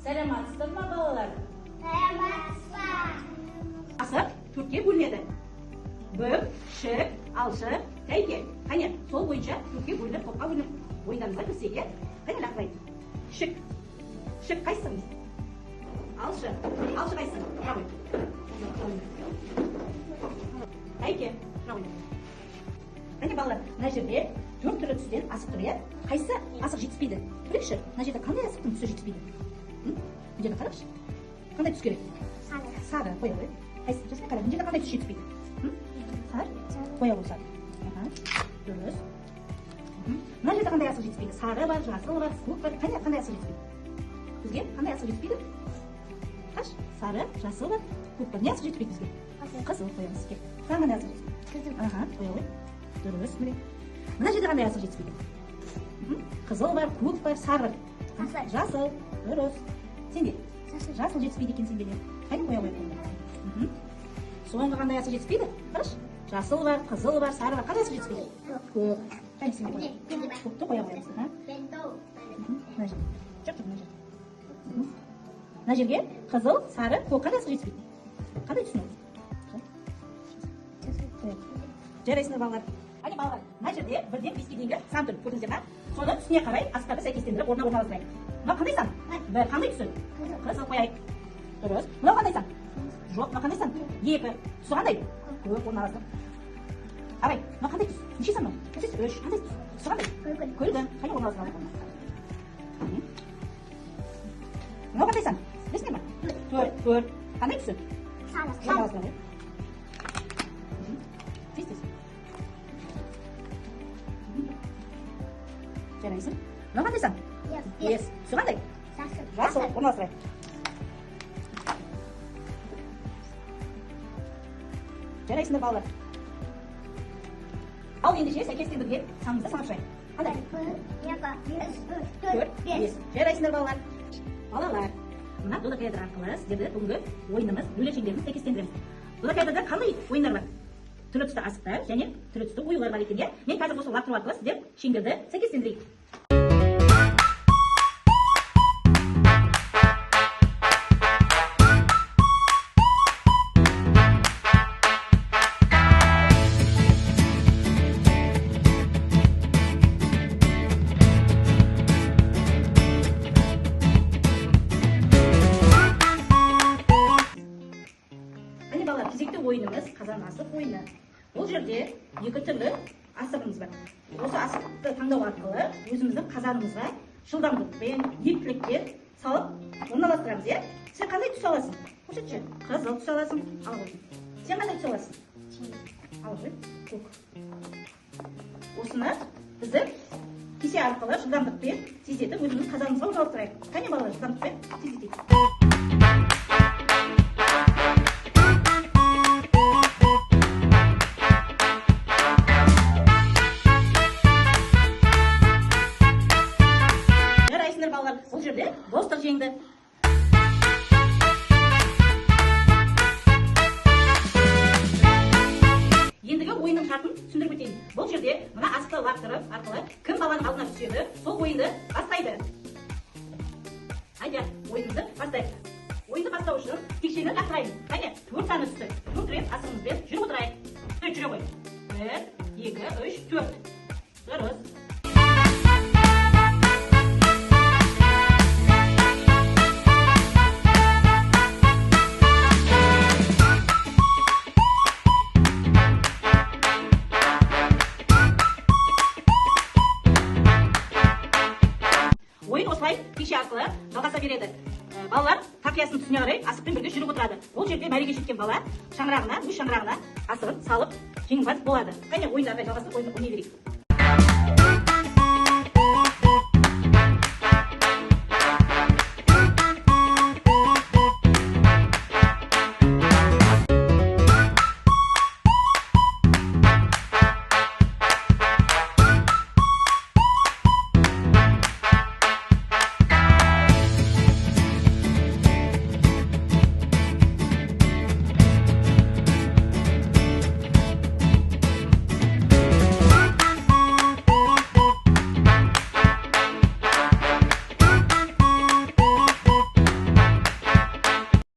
Саламатсыздар ма балалар? Саламатсыздар. Асық төртке бөлінеді. Бүк, шік, алшы, тәйке. Қане, сол бойынша төртке бөлініп, топқа бөлініп ойындарымызға кірсек, е? Қане лақпай. Шік. Шік қайсыңыз? Алшы. Алшы қайсың? Қабай. Тәйке. Қабай. Қане балалар, мына жерде төрт түрлі түстен асық тұр, е? Қайсы асық жетіспейді? Көрекші, мына жерде қандай асықтың түсі жетіспейді? Мына жерде қарақшы. Қандай түс керек? Сары. Қоя ғой. Қайсы? Жасына қара. Мына жерде қандай түс жетіспейді? Сары? Қоя ғой сары. Дұрыс. Мына жерде қандай асық жетіспейді? Сары бар, жасыл бар, көк бар. Қандай асық жетіспейді? Бізге қандай асық жетіспейді? Қаш? Сары, жасыл бар, көк бар. Не асық жетіспейді бізге? Қызыл қоямыз. Қандай асық жетіспейді? Қоя ғой. Дұрыс. Мына жерде қандай асық жетіспейді? Қызыл бар, көк бар, сары бар. Жасыл. Дұрыс. Сенде? Жасыл жетіспейді екен сенде. Қайын қоя қоя. Соңғы қандай асық жетіспейді? Қараш. Жасыл бар, қызыл бар, сары бар. Қандай асық жетіспейді? Көк. Қайын сенде қоя. Көкті қоя қоямыз. Мына жерге қызыл, сары, көк қандай асық жетіспейді? Қандай түсінеді? Жарайсыңдар балалар. Әне балалар, мына жерде бірден 5-ке дейінгі сан тұр. Көрдіңіздер ме? Соны түсіне қарай асықтарды сәйкестендіріп орнына орналастырайық. Мына қандай сан? Бір. Қандай түсі? Қызыл қояйық. Дұрыс. Мынау қандай сан? Жоқ, мына қандай сан? Екі. Түсі қандай? Көк орналастыр. Арай, мына қандай түс? Неше сан мынау? Үш. Қандай түс? Түсі қандай? Көлгін. Қайда орналастырайық? Мынау қандай сан? Білесіңдер ме? Төрт. Қандай түсі? Орналастырайық. Жарайсың. Мынау қандай сан? Бес. Түсі қандай? Жасыл. Орналастырайық. Жарайсыңдар балалар. Ал ендеше сәйкестендірген санымызды санап шығайық. Қандай? 4, 5. Жарайсыңдар балалар. Балалар, мына додақайдар арқылы сіздерді бүгінгі ойынымыз, бөлшектеріміз сәйкестендіреміз. Додақайдарда қандай ойындар бар? Түрлі түсті асықтар және түрлі түсті оюлар бар екен, е? Мен қазір осы лақтыру арқылы сіздер шеңберді сәйкестендірейік. Кезекті ойынымыз қазан асық ойыны. Бұл жерде екі түрлі асығымыз бар. Осы асықты таңдау арқылы өзіміздің қазанымызға жылдамдықпен, ептілікпен салып орналастырамыз, е? Сен қандай түс аласың? Көрсетші. Қызыл түс аласың. Ал ғой. Сен қандай түс аласың? Ал ғой. Көк. Осыны бізді кесе арқылы жылдамдықпен тездетіп өзіміздің қазанымызға орналастырайық. Қане балалар, жылдамдықпен тездетейік. Бұл жерде достық жеңді. Ендігі ойынның шартын түсіндіріп өтейін. Бұл жерде мына асықты лақтырып арқылы кім баланың алдына түседі, сол ойынды бастайды. Айда, ойынды бастайық. Ойынды бастау үшін текшені лақтырайын. Қане, 4 саны түсті. 4 рет асығымызбен жүріп отырайық. Жүре ғой. 1, 2, 3, 4. Дұрыс. Ойын осылай кеше арқылы жалғаса береді. Балалар тақиясын түсіне қарай асықпен бірге жүріп отырады. Ол жерде мәреге жеткен бала шаңырағына, өз шаңырағына асығын салып жеңімпаз болады. Қане ойындарды жалғастырып ойнай берейік.